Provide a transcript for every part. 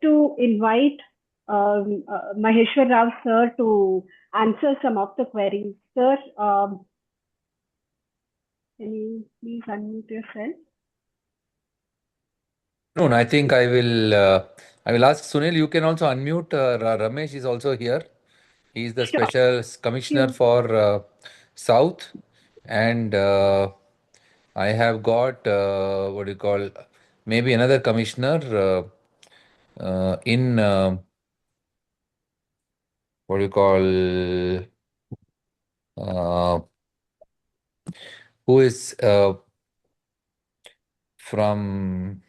to invite Maheshwar Rao sir to answer some of the queries. Sir, can you please unmute yourself? No, I think I will ask Sunil. You can also unmute. Ramesh is also here. He is the Sure. special commissioner for South, and I have got what do you call, maybe another commissioner in what do you call, who is from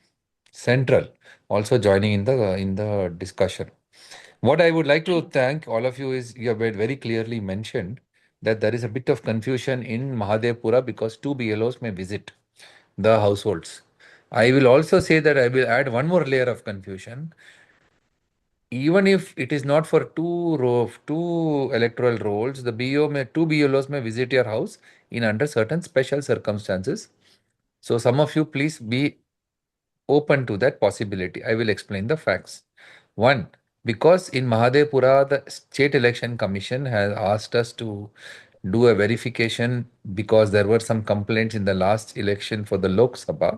Central, also joining in the discussion. What I would like to thank all of you is you have very clearly mentioned that there is a bit of confusion in 𝗕𝗵𝗶𝗃 because 2 BLOs may visit the households. I will also say that I will add one more layer of confusion. Even if it is not for two electoral rolls, the 2 BLOs may visit your house in under certain special circumstances. So some of you please be open to that possibility. I will explain the facts. One, because in 𝗕𝗵𝗶𝗃, the State Election Commission has asked us to do a verification because there were some complaints in the last election for the Lok Sabha.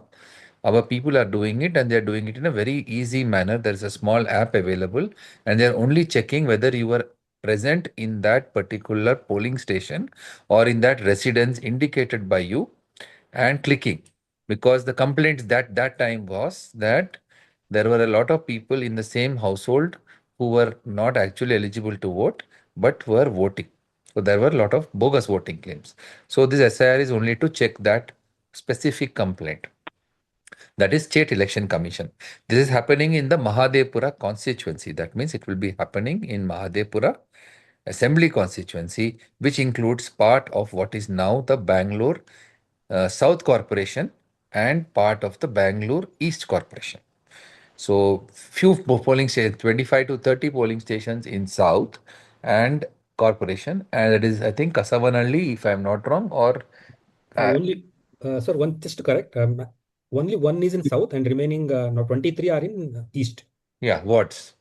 Our people are doing it and they're doing it in a very easy manner. There's a small app available and they're only checking whether you were present in that particular polling station or in that residence indicated by you and clicking. Because the complaint that time was that there were a lot of people in the same household who were not actually eligible to vote but were voting. So there were a lot of bogus voting claims. So this SIR is only to check that specific complaint. That is State Election Commission. This is happening in the 𝗕𝗵𝗶𝗃 constituency. That means it will be happening in 𝗕𝗵𝗶𝗃 Assembly constituency, which includes part of what is now the Bangalore South Corporation and part of the Bangalore East Corporation. So few polling stations, 25 to 30 polling stations in South and Corporation, and that is, I think, Kasavanalli, if I'm not wrong, or only, sir, one just to correct, only one is in South and remaining now 23 are in East. Yeah, wards.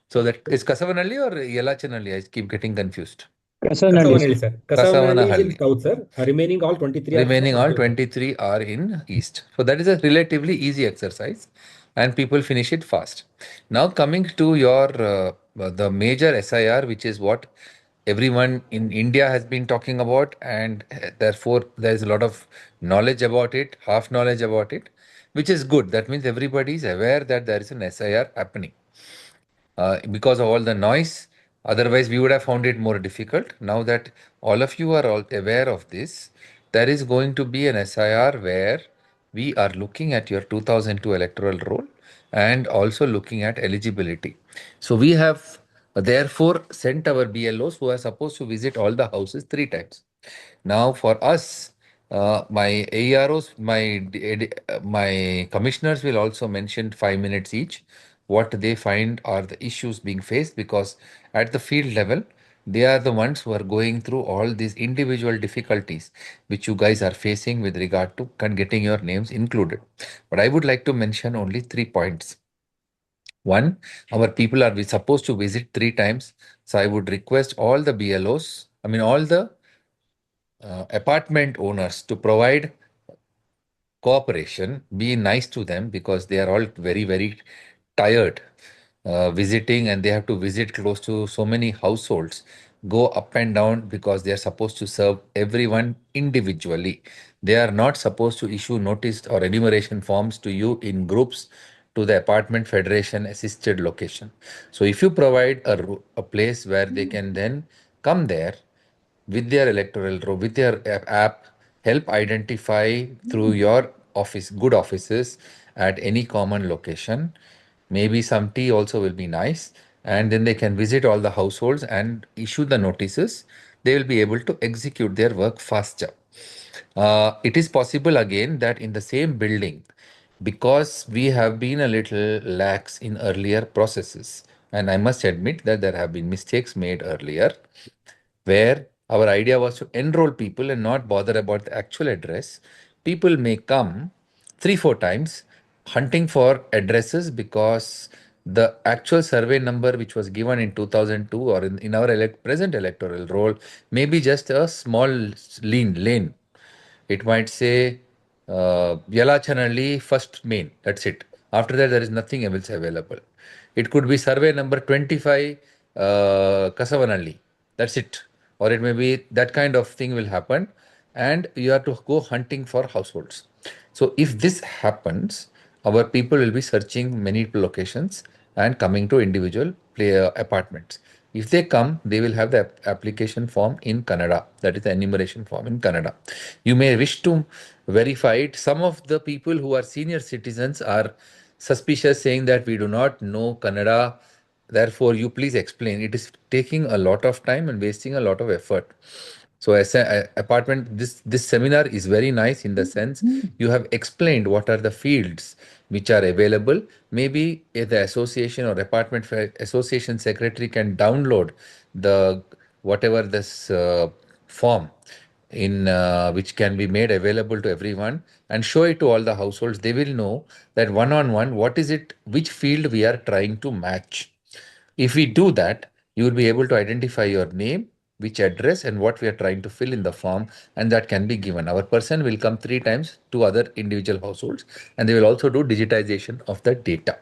So that is Kasavanalli or Yelachanalli? I keep getting confused. Kasavanalli, sir. Kasavanalli is in Kasavanalli. South, sir. Remaining all 23 Remaining all 23 are in East. So that is a relatively easy exercise and people finish it fast. Now coming to your the major SIR, which is what everyone in India has been talking about, and therefore there is a lot of knowledge about it, half knowledge about it, which is good. That means everybody is aware that there is an SIR happening. Because of all the noise, otherwise we would have found it more difficult. Now that all of you are all aware of this, there is going to be an SIR where we are looking at your 2002 electoral roll and also looking at eligibility. So we have therefore sent our BLOs who are supposed to visit all the houses 3 times. Now for us, my AROs, my commissioners will also mention 5 minutes each what they find are the issues being faced, because at the field level, they are the ones who are going through all these individual difficulties which you guys are facing with regard to getting your names included. But I would like to mention only 3 points. One, our people are supposed to visit 3 times. So I would request all the BLOs, all the apartment owners to provide cooperation, be nice to them because they are all very, very tired visiting and they have to visit close to so many households, go up and down because they are supposed to serve everyone individually. They are not supposed to issue notice or enumeration forms to you in groups to the apartment federation assisted location. So if you provide a place where they can then come there with their electoral row, with their app, help identify through your office, good offices at any common location. Maybe some tea also will be nice. And then they can visit all the households and issue the notices. They will be able to execute their work faster. It is possible again that in the same building, because we have been a little lax in earlier processes, and I must admit that there have been mistakes made earlier, where our idea was to enroll people and not bother about the actual address. People may come 3-4 times hunting for addresses because the actual survey number which was given in 2002 or in our present electoral roll may be just a small lane. It might say Yalachanalli first main. That's it. After that, there is nothing else available. It could be survey number 25 Kasavanalli. That's it. Or it may be that kind of thing will happen, and you have to go hunting for households. So if this happens, our people will be searching many locations and coming to individual apartments. If they come, they will have the application form in Kannada, that is the enumeration form in Kannada. You may wish to verify it. Some of the people who are senior citizens are suspicious, saying that we do not know Kannada, therefore you please explain. It is taking a lot of time and wasting a lot of effort. So as a apartment, this seminar is very nice in the sense you have explained what are the fields which are available. Maybe the association or apartment association secretary can download the whatever this form in which can be made available to everyone and show it to all the households. They will know that one on one what is it, which field we are trying to match. If we do that, you will be able to identify your name, which address, and what we are trying to fill in the form, and that can be given. Our person will come 3 times to other individual households, and they will also do digitization of the data.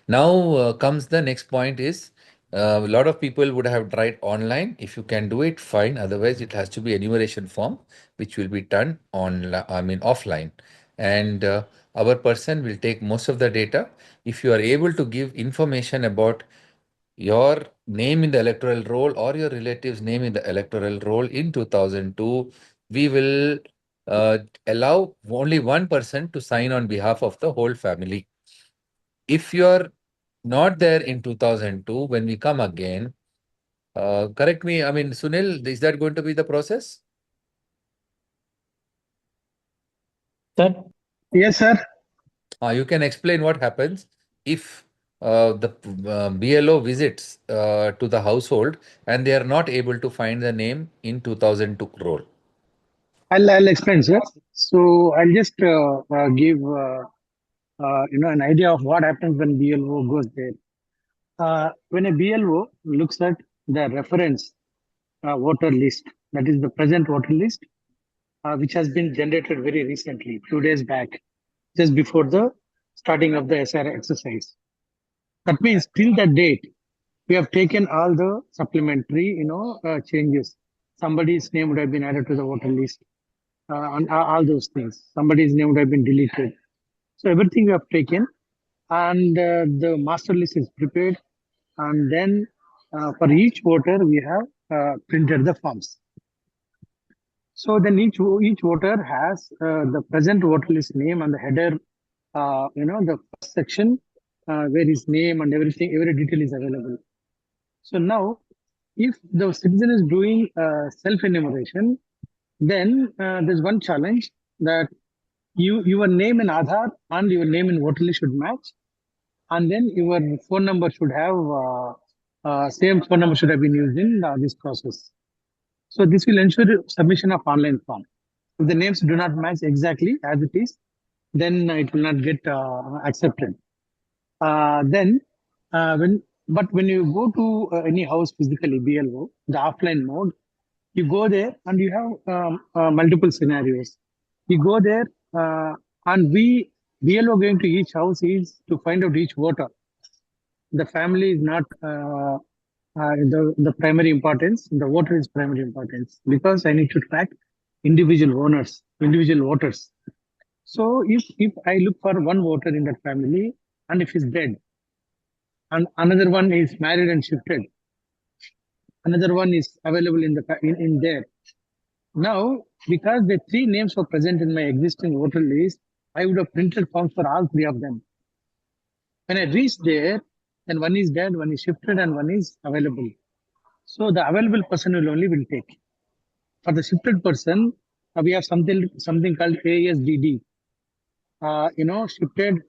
Now comes the next point is a lot of people would have tried online. If you can do it, fine. Otherwise, it has to be enumeration form, which will be done offline. And our person will take most of the data. If you are able to give information about your name in the electoral roll or your relative's name in the electoral roll in 2002, we will allow only one person to sign on behalf of the whole family. If you're not there in 2002, when we come again, correct me, Sunil, is that going to be the process? Sir? Yes, sir. You can explain what happens if the BLO visits to the household and they are not able to find the name in 2002 roll. I'll explain, sir. So I'll just give an idea of what happens when BLO goes there. When a BLO looks at the reference voter list, that is the present voter list, which has been generated very recently, 2 days back, just before the starting of the SR exercise. That means till that date, we have taken all the supplementary, changes. Somebody's name would have been added to the voter list, and all those things. Somebody's name would have been deleted. So everything we have taken, and the master list is prepared, and then for each voter we have printed the forms. So then each voter has the present voter list name and the header, the first section where his name and everything, every detail is available. So now, if the citizen is doing self-enumeration, then there's one challenge that your name in Aadhaar and your name in voter list should match, and then your phone number should have same phone number should have been used in this process. So this will ensure submission of online form. If the names do not match exactly as it is, then it will not get accepted. When you go to any house physically, BLO, the offline mode, you go there and you have multiple scenarios. You go there and BLO going to each house is to find out each voter. The family is not the primary importance. The voter is primary importance because I need to track individual owners, individual voters. So if I look for one voter in that family and if he's dead, and another one is married and shifted, another one is available in there. Now, because the 3 names were present in my existing voter list, I would have printed forms for all 3 of them. When I reach there, then one is dead, one is shifted, and one is available. So the available person will take. For the shifted person, we have something called ASDD. Shifted,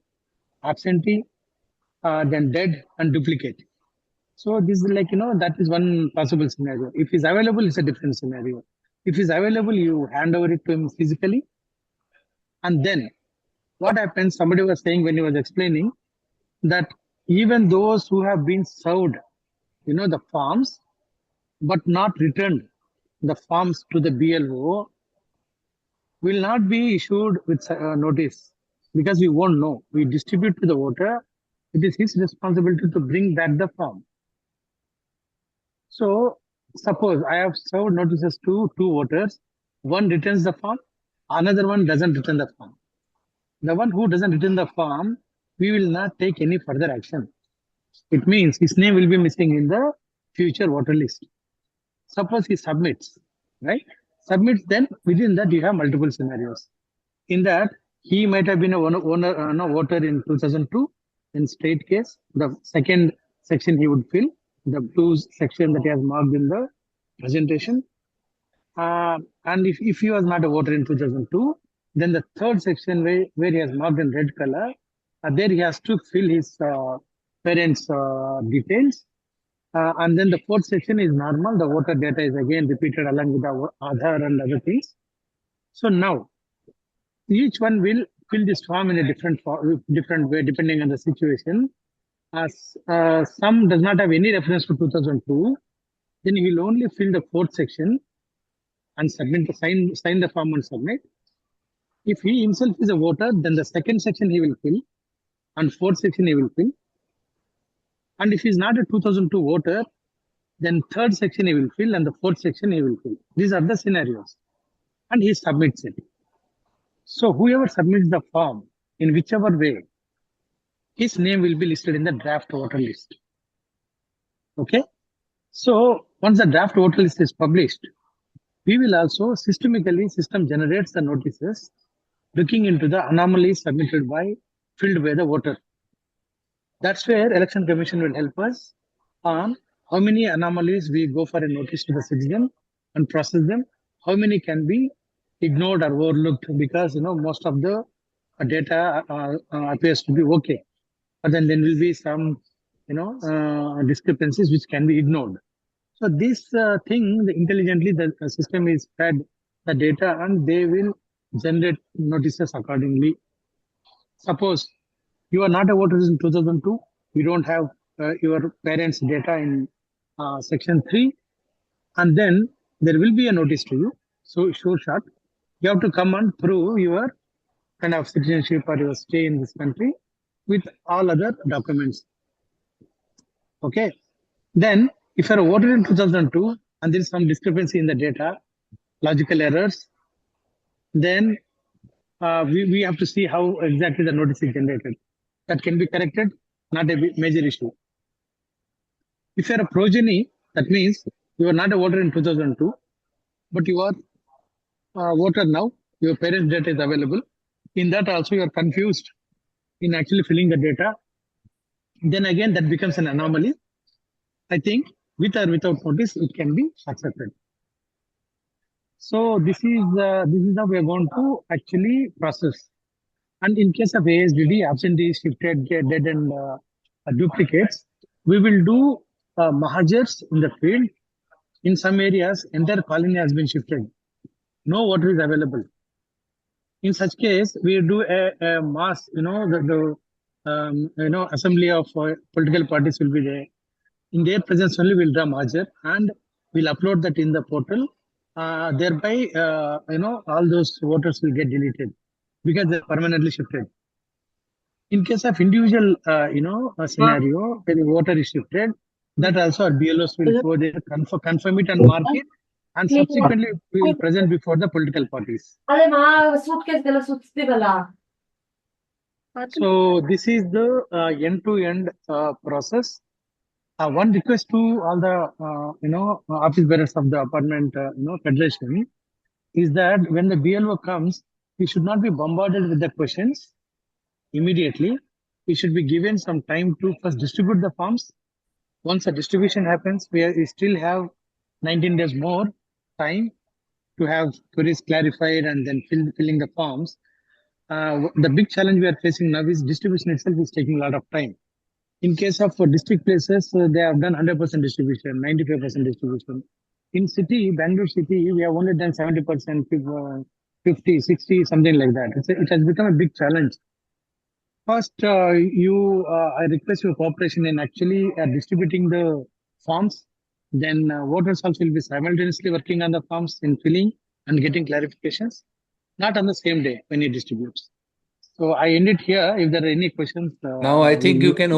absentee, then dead, and duplicate. So this is that is one possible scenario. If he's available, it's a different scenario. If he's available, you hand over it to him physically. And then what happens, somebody was saying when he was explaining that even those who have been served, the forms, but not returned the forms to the BLO, will not be issued with notice, because we won't know. We distribute to the voter. It is his responsibility to bring back the form. So suppose I have served notices to 2 voters. One returns the form, another one doesn't return the form. The one who doesn't return the form, we will not take any further action. It means his name will be missing in the future voter list. Suppose he submits, right? Submits, then within that you have multiple scenarios. In that, he might have been a voter in 2002 in state case. The second section he would fill, the 2 section that he has marked in the presentation. And if he was not a voter in 2002, then the 3rd section where he has marked in red color, there he has to fill his parents' details. And then the 4th section is normal. The voter data is again repeated along with the Aadhaar and other things. So now, each one will fill this form in a different way depending on the situation. As some does not have any reference to 2002, then he will only fill the 4th section and submit sign the form and submit. If he himself is a voter, then the 2nd section he will fill and 4th section he will fill. And if he is not a 2002 voter, then 3rd section he will fill and the 4th section he will fill. These are the scenarios. And he submits it. So whoever submits the form in whichever way, his name will be listed in the draft voter list. Okay. So once the draft voter list is published, we will also system generates the notices looking into the anomalies filled by the voter. That's where Election Commission will help us on how many anomalies we go for a notice to the citizen and process them, how many can be ignored or overlooked, because most of the data appears to be okay, but then there will be some discrepancies which can be ignored. So this thing, intelligently the system is fed the data and they will generate notices accordingly. Suppose you are not a voter in 2002, you don't have your parents' data in section 3, and then there will be a notice to you. So short, you have to come and prove your kind of citizenship or your stay in this country with all other documents. Okay. Then if you are a voter in 2002 and there is some discrepancy in the data, logical errors, then we have to see how exactly the notice is generated. That can be corrected, not a major issue. If you are a progeny, that means you are not a voter in 2002, but you are a voter now, your parents' data is available. In that also you are confused in actually filling the data. Then again, that becomes an anomaly. I think with or without notice, it can be accepted. So this is how we are going to actually process. And in case of ASDD, absentees, shifted, dead and duplicates, we will do mahajars in the field. In some areas, entire colony has been shifted. No voter is available. In such case, we do a mass, assembly of political parties will be there. In their presence only, we'll draw mahajar and we'll upload that in the portal. Thereby, all those voters will get deleted because they're permanently shifted. In case of individual, scenario where the voter is shifted, that also our BLOs will go there, confirm it and mark it, and subsequently we will present before the political parties. So this is the end-to-end process. One request to all the office bearers of the apartment federation is that when the BLO comes, we should not be bombarded with the questions immediately. We should be given some time to first distribute the forms. Once the distribution happens, we still have 19 days more time to have queries clarified and then filling the forms. The big challenge we are facing now is distribution itself is taking a lot of time. In case of district places, they have done 100% distribution, 95% distribution. In city, Bangalore city, we have only done 70%, 50, 60, something like that. It has become a big challenge. First, I request your cooperation in actually distributing the forms. Then voters also will be simultaneously working on the forms in filling and getting clarifications, not on the same day when you distribute. So I end it here. If there are any questions, Now I think you can